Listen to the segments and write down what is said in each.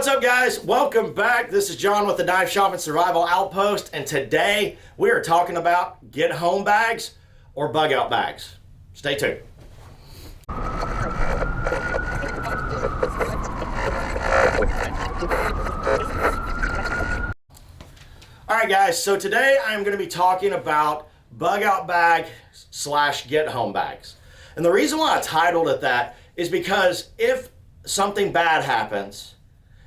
What's up, guys? Welcome back. This is John with the Knife Shop and Survival Outpost, and today we are talking about get home bags or bug out bags. Stay tuned. Alright guys, so today I'm going to be talking about bug out bag / get home bags. And the reason why I titled it that is because if something bad happens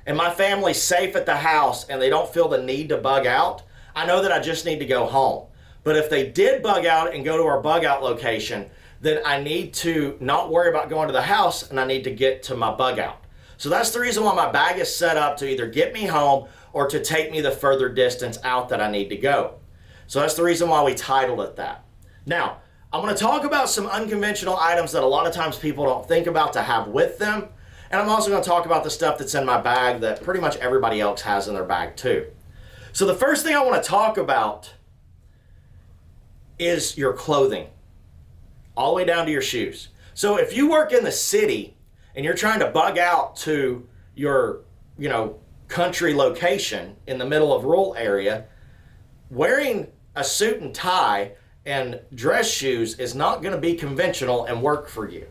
and my family's safe at the house and they don't feel the need to bug out, I know that I just need to go home. But if they did bug out and go to our bug out location, then I need to not worry about going to the house and I need to get to my bug out. So that's the reason why my bag is set up to either get me home or to take me the further distance out that I need to go. So that's the reason why we titled it that. Now, I'm going to talk about some unconventional items that a lot of times people don't think about to have with them. And I'm also going to talk about the stuff that's in my bag that pretty much everybody else has in their bag too. So the first thing I want to talk about is your clothing, all the way down to your shoes. So if you work in the city and you're trying to bug out to your, country location in the middle of rural area, wearing a suit and tie and dress shoes is not going to be conventional and work for you,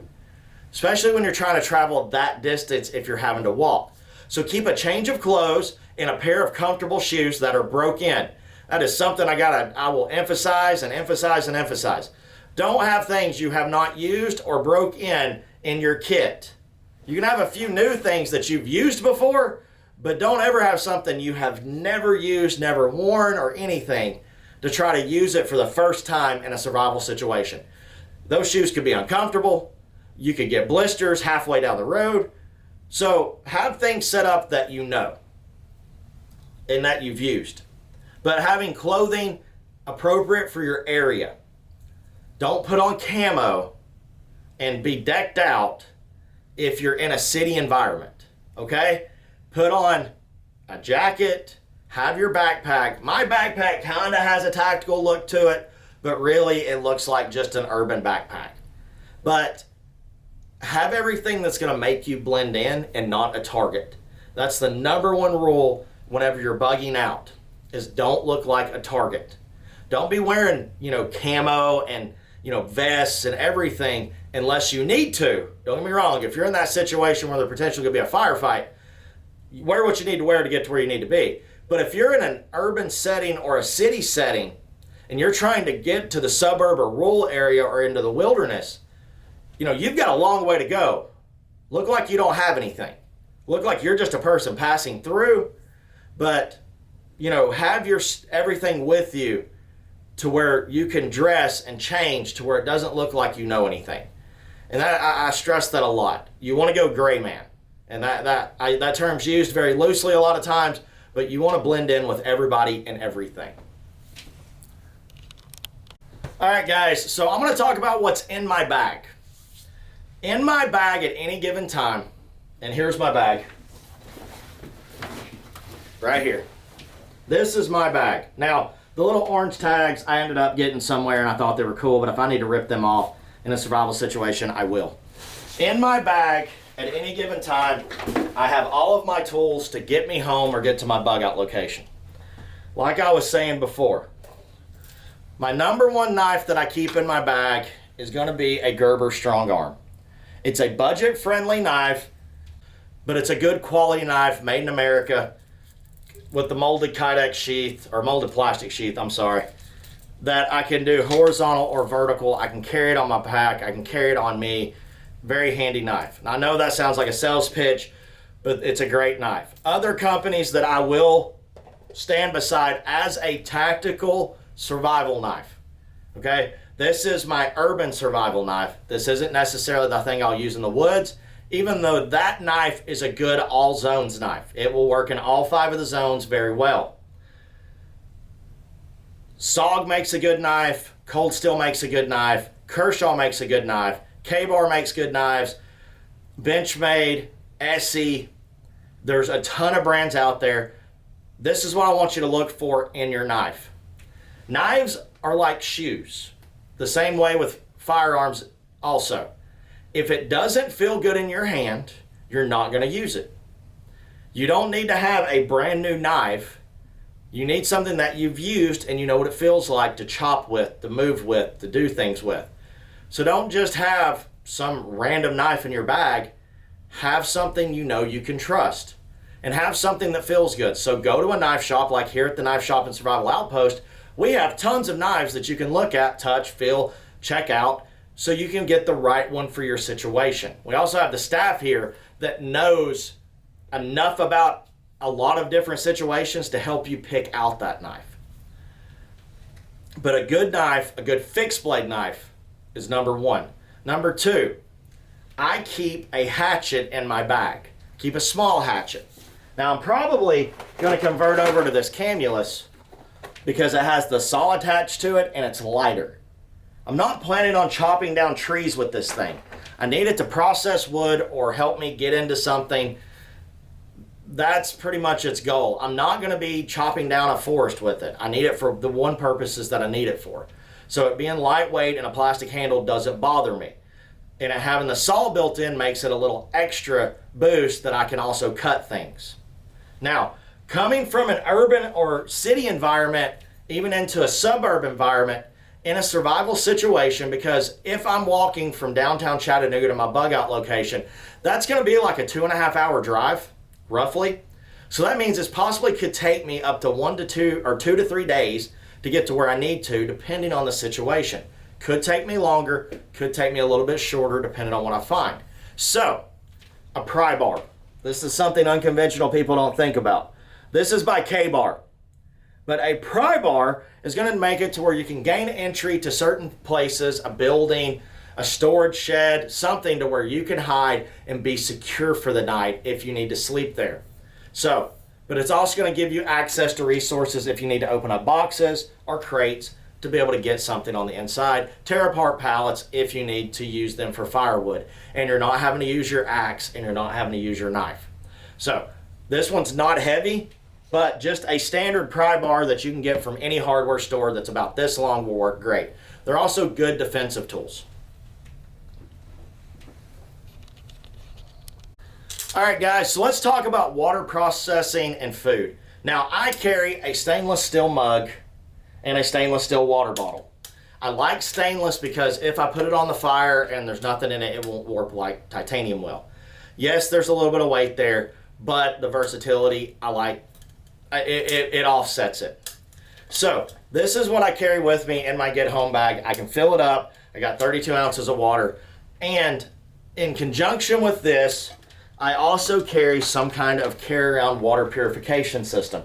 especially when you're trying to travel that distance if you're having to walk. So keep a change of clothes and a pair of comfortable shoes that are broke in. That is something I will emphasize and emphasize and emphasize. Don't have things you have not used or broke in your kit. You can have a few new things that you've used before, but don't ever have something you have never used, never worn, or anything to try to use it for the first time in a survival situation. Those shoes could be uncomfortable. You could get blisters halfway down the road. So have things set up that you know and that you've used. But having clothing appropriate for your area. Don't put on camo and be decked out if you're in a city environment, okay? Put on a jacket, have your backpack. My backpack kind of has a tactical look to it, but really it looks like just an urban backpack. But have everything that's going to make you blend in and not a target. That's the number one rule whenever you're bugging out, is don't look like a target. Don't be wearing, camo and, vests and everything unless you need to. Don't get me wrong. If you're in that situation where there potentially could be a firefight, wear what you need to wear to get to where you need to be. But if you're in an urban setting or a city setting and you're trying to get to the suburb or rural area or into the wilderness, you've got a long way to go. Look like you don't have anything. Look like you're just a person passing through, but have your everything with you to where you can dress and change to where it doesn't look like you know anything. And that I stress that a lot. You want to go gray man. And that term's used very loosely a lot of times, but you want to blend in with everybody and everything. All right, guys, so I'm going to talk about what's in my bag. In my bag at any given time, and here's my bag. Right here. This is my bag. Now, the little orange tags I ended up getting somewhere and I thought they were cool, but if I need to rip them off in a survival situation, I will. In my bag, at any given time, I have all of my tools to get me home or get to my bug out location. Like I was saying before, my number one knife that I keep in my bag is going to be a Gerber Strong Arm. It's a budget-friendly knife, but it's a good quality knife made in America with the molded Kydex sheath, or molded plastic sheath, that I can do horizontal or vertical. I can carry it on my pack. I can carry it on me. Very handy knife. And I know that sounds like a sales pitch, but it's a great knife. Other companies that I will stand beside as a tactical survival knife. Okay? This is my urban survival knife. This isn't necessarily the thing I'll use in the woods, even though that knife is a good all zones knife. It will work in all 5 of the zones very well. SOG makes a good knife. Cold Steel makes a good knife. Kershaw makes a good knife. K-Bar makes good knives. Benchmade, Essie. There's a ton of brands out there. This is what I want you to look for in your knife. Knives are like shoes. The same way with firearms also. If it doesn't feel good in your hand, you're not going to use it. You don't need to have a brand new knife. You need something that you've used and you know what it feels like to chop with, to move with, to do things with. So don't just have some random knife in your bag. Have something you know you can trust. And have something that feels good. So go to a knife shop like here at the Knife Shop and Survival Outpost. We have tons of knives that you can look at, touch, feel, check out, so you can get the right one for your situation. We also have the staff here that knows enough about a lot of different situations to help you pick out that knife. But a good knife, a good fixed blade knife is number one. Number two, I keep a hatchet in my bag. Keep a small hatchet. Now I'm probably going to convert over to this Camulus because it has the saw attached to it and it's lighter. I'm not planning on chopping down trees with this thing. I need it to process wood or help me get into something. That's pretty much its goal. I'm not going to be chopping down a forest with it. I need it for the one purposes that I need it for. So it being lightweight and a plastic handle doesn't bother me. And it having the saw built in makes it a little extra boost that I can also cut things. Now, coming from an urban or city environment, even into a suburb environment, in a survival situation, because if I'm walking from downtown Chattanooga to my bug out location, that's going to be like a 2.5 hour drive, roughly. So that means it possibly could take me up to 1 to 2 or 2 to 3 days to get to where I need to, depending on the situation. Could take me longer, could take me a little bit shorter, depending on what I find. So, a pry bar. This is something unconventional people don't think about. This is by K-Bar. But a pry bar is going to make it to where you can gain entry to certain places, a building, a storage shed, something to where you can hide and be secure for the night if you need to sleep there. So, but it's also going to give you access to resources if you need to open up boxes or crates to be able to get something on the inside, tear apart pallets if you need to use them for firewood, and you're not having to use your axe and you're not having to use your knife. So, this one's not heavy, but just a standard pry bar that you can get from any hardware store that's about this long will work great. They're also good defensive tools. All right, guys, so let's talk about water processing and food. Now, I carry a stainless steel mug and a stainless steel water bottle. I like stainless because if I put it on the fire and there's nothing in it, it won't warp like titanium will. Yes, there's a little bit of weight there, but the versatility, I like. It offsets it. So this is what I carry with me in my get home bag. I can fill it up. I got 32 ounces of water. And in conjunction with this, I also carry some kind of carry-around water purification system.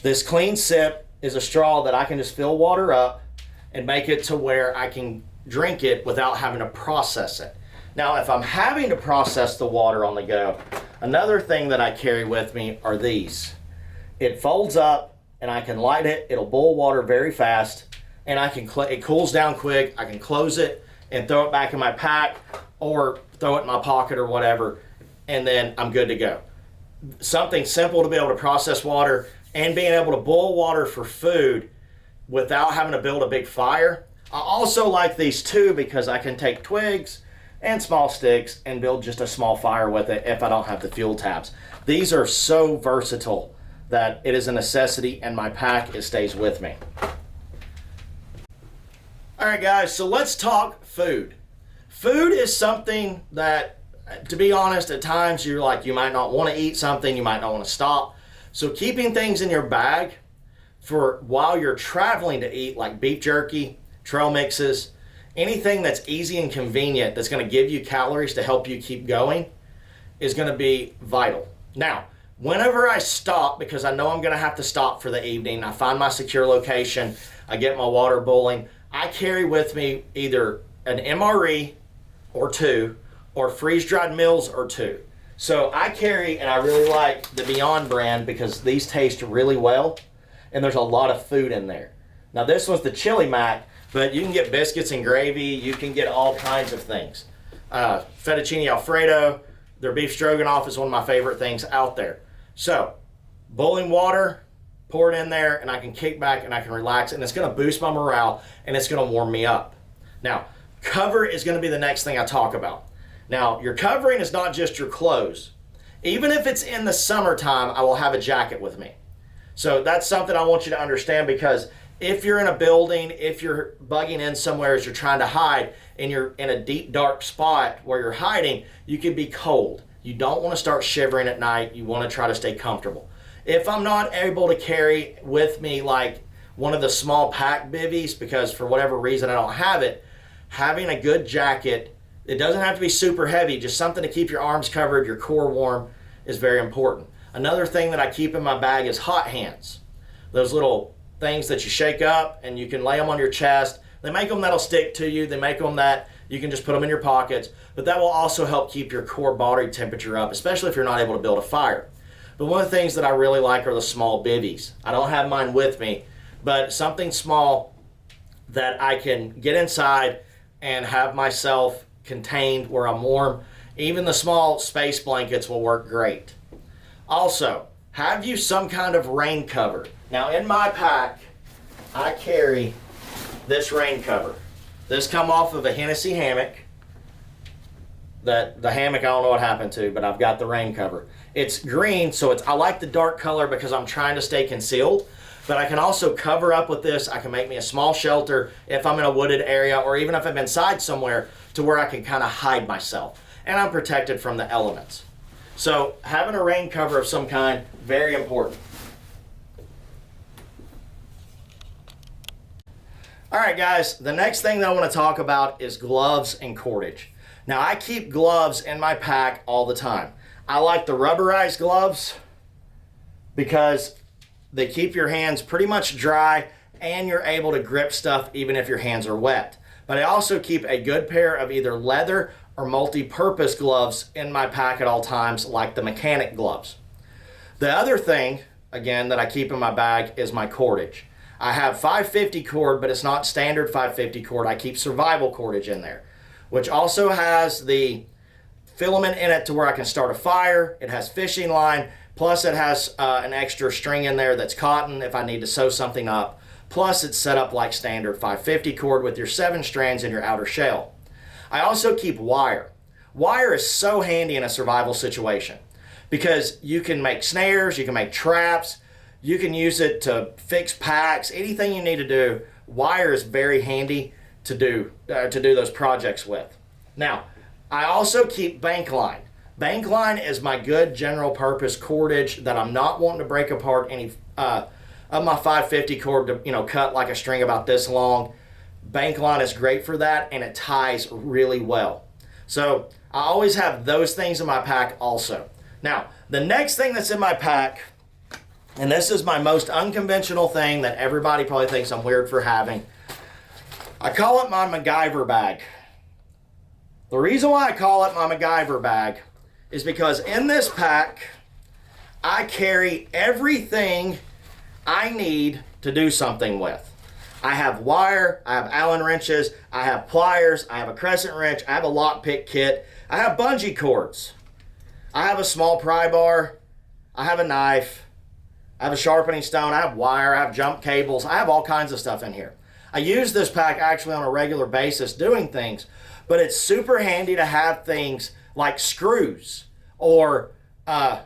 This Clean Sip is a straw that I can just fill water up and make it to where I can drink it without having to process it. Now, if I'm having to process the water on the go, another thing that I carry with me are these. It folds up and I can light it. It'll boil water very fast and it cools down quick. I can close it and throw it back in my pack or throw it in my pocket or whatever, and then I'm good to go. Something simple to be able to process water and being able to boil water for food without having to build a big fire. I also like these too because I can take twigs and small sticks and build just a small fire with it if I don't have the fuel tabs. These are so versatile that it is a necessity in my pack. It stays with me. All right, guys, so let's talk food. Food is something that, to be honest, at times you might not want to eat something, you might not want to stop. So keeping things in your bag for while you're traveling to eat, like beef jerky, trail mixes, anything that's easy and convenient that's going to give you calories to help you keep going is going to be vital. Now, whenever I stop, because I know I'm going to have to stop for the evening, I find my secure location, I get my water boiling, I carry with me either an MRE or 2 or freeze-dried meals or 2. So I carry, and I really like the Beyond brand because these taste really well, and there's a lot of food in there. Now this one's the Chili Mac, but you can get biscuits and gravy, you can get all kinds of things. Fettuccine Alfredo, their beef stroganoff is one of my favorite things out there. So, boiling water, pour it in there, and I can kick back and I can relax, and it's going to boost my morale and it's going to warm me up. Now, cover is going to be the next thing I talk about. Now, your covering is not just your clothes. Even if it's in the summertime, I will have a jacket with me. So that's something I want you to understand, because if you're in a building, if you're bugging in somewhere as you're trying to hide and you're in a deep, dark spot where you're hiding, you can be cold. You don't want to start shivering at night. You want to try to stay comfortable. If I'm not able to carry with me like one of the small pack bivvies, because for whatever reason I don't have it, having a good jacket, it doesn't have to be super heavy, just something to keep your arms covered, your core warm, is very important. Another thing that I keep in my bag is hot hands. Those little things that you shake up and you can lay them on your chest. They make them that'll stick to you. They make them that you can just put them in your pockets, but that will also help keep your core body temperature up, especially if you're not able to build a fire. But one of the things that I really like are the small bivvies. I don't have mine with me, but something small that I can get inside and have myself contained where I'm warm. Even the small space blankets will work great. Also, have you some kind of rain cover. Now in my pack, I carry this rain cover. This come off of a Hennessy hammock. The hammock, I don't know what happened to, but I've got the rain cover. It's green, so I like the dark color because I'm trying to stay concealed, but I can also cover up with this. I can make me a small shelter if I'm in a wooded area, or even if I'm inside somewhere, to where I can kind of hide myself. And I'm protected from the elements. So having a rain cover of some kind, very important. All right, guys, the next thing that I want to talk about is gloves and cordage. Now, I keep gloves in my pack all the time. I like the rubberized gloves because they keep your hands pretty much dry and you're able to grip stuff even if your hands are wet. But I also keep a good pair of either leather or multi-purpose gloves in my pack at all times, like the mechanic gloves. The other thing, again, that I keep in my bag is my cordage. I have 550 cord, but it's not standard 550 cord. I keep survival cordage in there, which also has the filament in it to where I can start a fire. It has fishing line, plus it has an extra string in there that's cotton if I need to sew something up. Plus it's set up like standard 550 cord with your 7 strands in your outer shell. I also keep wire. Wire is so handy in a survival situation because you can make snares, you can make traps, you can use it to fix packs, anything you need to do. Wire is very handy to do those projects with. Now, I also keep bank line. Bank line is my good general purpose cordage that I'm not wanting to break apart any of my 550 cord to cut like a string about this long. Bank line is great for that, and it ties really well. So I always have those things in my pack also. Now, the next thing that's in my pack, and this is my most unconventional thing that everybody probably thinks I'm weird for having, I call it my MacGyver bag. The reason why I call it my MacGyver bag is because in this pack, I carry everything I need to do something with. I have wire, I have Allen wrenches, I have pliers, I have a crescent wrench, I have a lockpick kit, I have bungee cords, I have a small pry bar, I have a knife, I have a sharpening stone, I have wire, I have jump cables, I have all kinds of stuff in here. I use this pack actually on a regular basis doing things, but it's super handy to have things like screws or a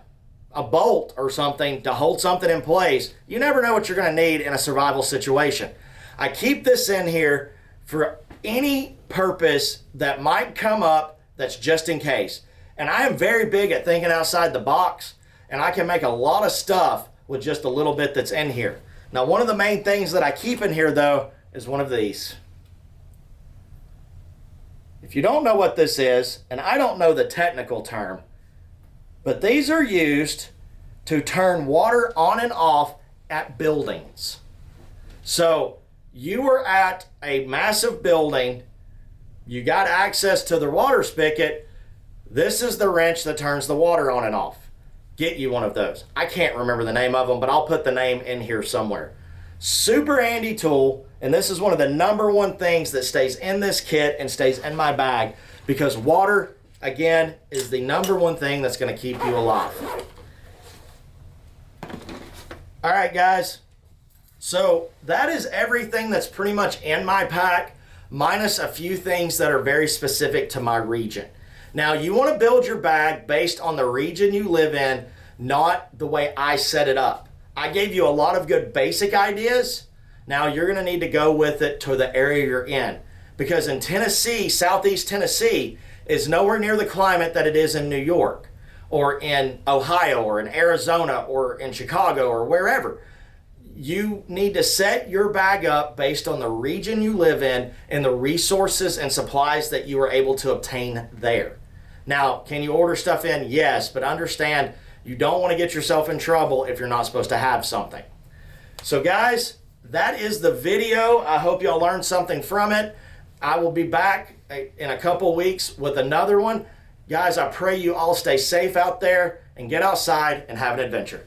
bolt or something to hold something in place. You never know what you're going to need in a survival situation. I keep this in here for any purpose that might come up that's just in case. And I am very big at thinking outside the box, and I can make a lot of stuff with just a little bit that's in here. Now, one of the main things that I keep in here, though, is one of these. If you don't know what this is, and I don't know the technical term, but these are used to turn water on and off at buildings. So you are at a massive building, you got access to the water spigot, this is the wrench that turns the water on and off. Get you one of those. I can't remember the name of them, but I'll put the name in here somewhere. Super handy tool, and this is one of the #1 things that stays in this kit and stays in my bag, because water, again, is the #1 thing that's going to keep you alive. All right, guys. So that is everything that's pretty much in my pack, minus a few things that are very specific to my region. Now, you want to build your bag based on the region you live in, not the way I set it up. I gave you a lot of good basic ideas. Now you're going to need to go with it to the area you're in. Because in Tennessee, Southeast Tennessee is nowhere near the climate that it is in New York or in Ohio or in Arizona or in Chicago or wherever. You need to set your bag up based on the region you live in and the resources and supplies that you are able to obtain there. Now, can you order stuff in? Yes, but understand you don't want to get yourself in trouble if you're not supposed to have something. So guys, that is the video. I hope y'all learned something from it. I will be back in a couple weeks with another one. Guys, I pray you all stay safe out there and get outside and have an adventure.